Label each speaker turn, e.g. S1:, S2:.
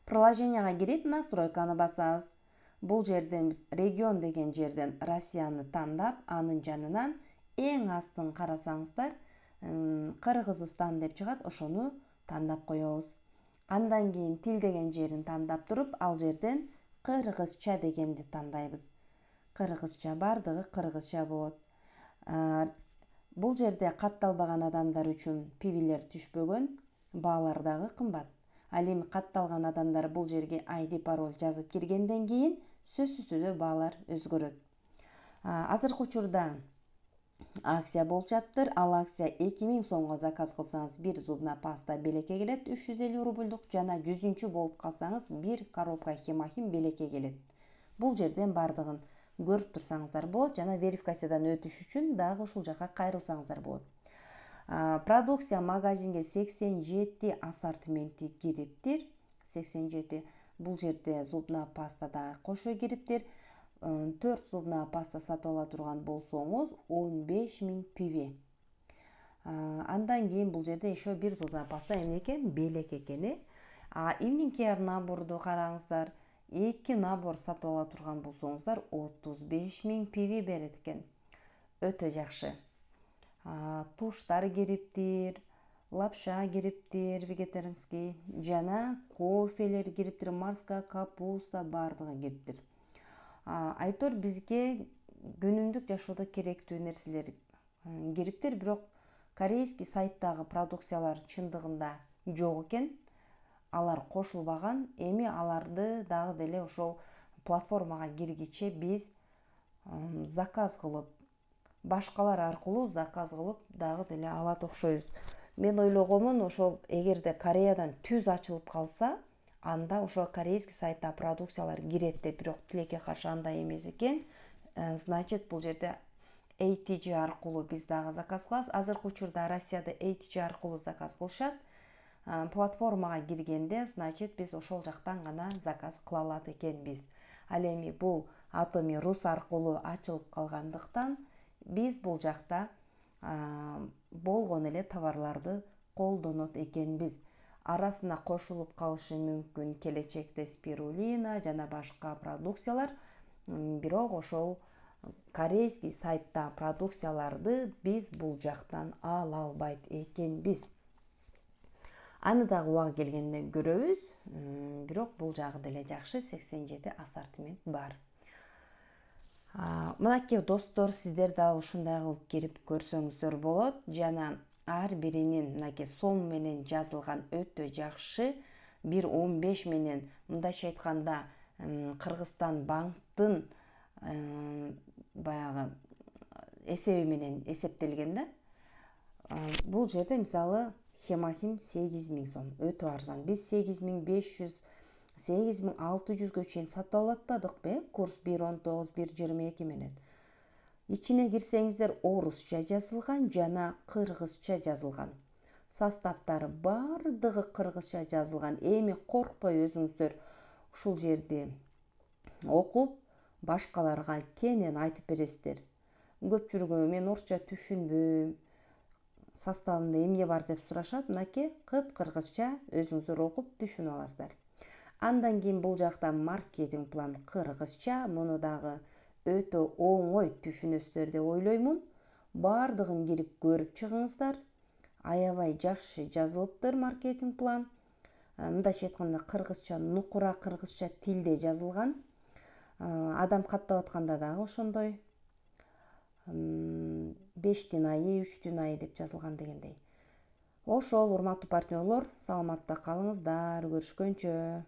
S1: Приложенияга кирип настройканы басабыз. Бул жерден биз регион деген жерден Россияны тандап, анын жанынан эң астын карасаңыздар Кыргызстан деп чыгат, ошону тандап коебуз. Андан кийин тил деген жерин тандап туруп, ал жерден кыргызча дегенди тандайбыз. Кыргызча, бардыгы кыргызча болот. Бул жерде катталбаган адамдар үчүн пибилер түшпөгөн, баалар дагы кымбат. Ал эми катталган адамдар бул жерге ID пароль жазып киргенден кийин сөзсүз түрдө баалар өзгөрөт. Азыркы учурда акция болуп жатыр. Ал акция 2000 сомго заказ кылсаңыз 1 зубная паста белекке келет, 350 рубльдук, жана 100-чү болуп калсаңыз 1 коробка хемахим белекке келет. Бул жерден бардыгын көрүп турсаңыздар болот, жана верификациядан өтүш үчүн дагы ушул жака кайрылсаңыздар болот. Продукция магазинге 87 ассортименти кириптир. 87. Бул жерде зубная паста да кошо кириптир. 4 зубная паста сатып ала турган болсоңуз 15 000 пиви. Андан кийин бул жерде еще 1 зубная паста эмне экен? Белек экен. Evening care наборду караңыздар. 2 набор сатып ала турган болсоңуздар 35 000 пиви берет экен. Өтө жакшы. Туштар кириптир, лапша кириптир, вегетарианский, жана кофелер кириптир, морская капуста бардыгы кириптир. Айтор бизге күнүмдүк жашоодо керектүү нерселер кириптир, бирок корейский сайттагы продукциялар чындыгында жок экен. Алар кошулбаган, эми аларды дагы деле ошол платформага киргиче биз заказ кылып, башкалар аркылуу заказ кылып дагы деле алат окшойбуз. Мен ойлогомун, ошол эгерде Кореядан түз ачылып калса, анда ошо корейский сайтта продукциялар кирет деп, бирок тилекке каршы андай эмес экен. Значит, бул жерде ATG аркылуу биз дагы заказ кылабыз. Азыркы учурда Россияда ATG аркылуу заказ кылышат. Платформага киргенде, значит, биз ошол жактан гана заказ кыла алат экенбиз. Ал эми бул Atomy Rus аркылуу ачылып калгандыктан биз бул жакта болгон эле товарларды колдонот экенбиз. Арасына кошулуп калышы мүмкүн келечекте спирулина жана башка продукциялар, бирок ошол корейский сайтта продукцияларды биз бул жактан ала албайт экенбиз. Аны дагы убагы келгенде көрөбүз, бирок бул жагы деле жакшы, 87 ассортимент бар. Мынакей достор, сиздер дагы ушундай кылып кирип көрсөңүздөр болот, жана ар биринин мынакей сом менен жазылган өтө жакшы. 1.15 менен, мындайча айтканда, Кыргызстан банктын баягы эсеби менен эсептелген да. Бул жерде мисалы хемахим 8000 сом, өтө арзан. Биз 8500, 8600гө чейин сатып алатпадыкпы? Курс 1.19, 1.22 менен. Ичине кирсеңиздер орусча жазылган жана кыргызча жазылган. Составтары бардыгы кыргызча жазылган. Эми коркпой өзүңүздөр ушул жерди окуп, башкаларга кенен айтып бересиздер. Көпчүлүгү мен орусча түшүнбөйм, составында эмне бар деп сурашат. Мынакей кыргызча өзүңүздөр окуп түшүнүп аласыздар. Андан кийин бул жакта маркетинг план кыргызча, муну дагы өтө оңой түшүнөсүздөр деп ойлоймун. Бардыгын кирип көрүп чыгыңыздар. Аябай жакшы жазылыптыр маркетинг план. Мындайча айтканда кыргызча, нукура кыргызча тилде жазылган. Адам каттап атканда дагы ошондой. 5 айы, 3 айы деп жазылган дегендей. Ошол, урматтуу партнерлор, саламатта калыңыздар, көрүшкөнчө.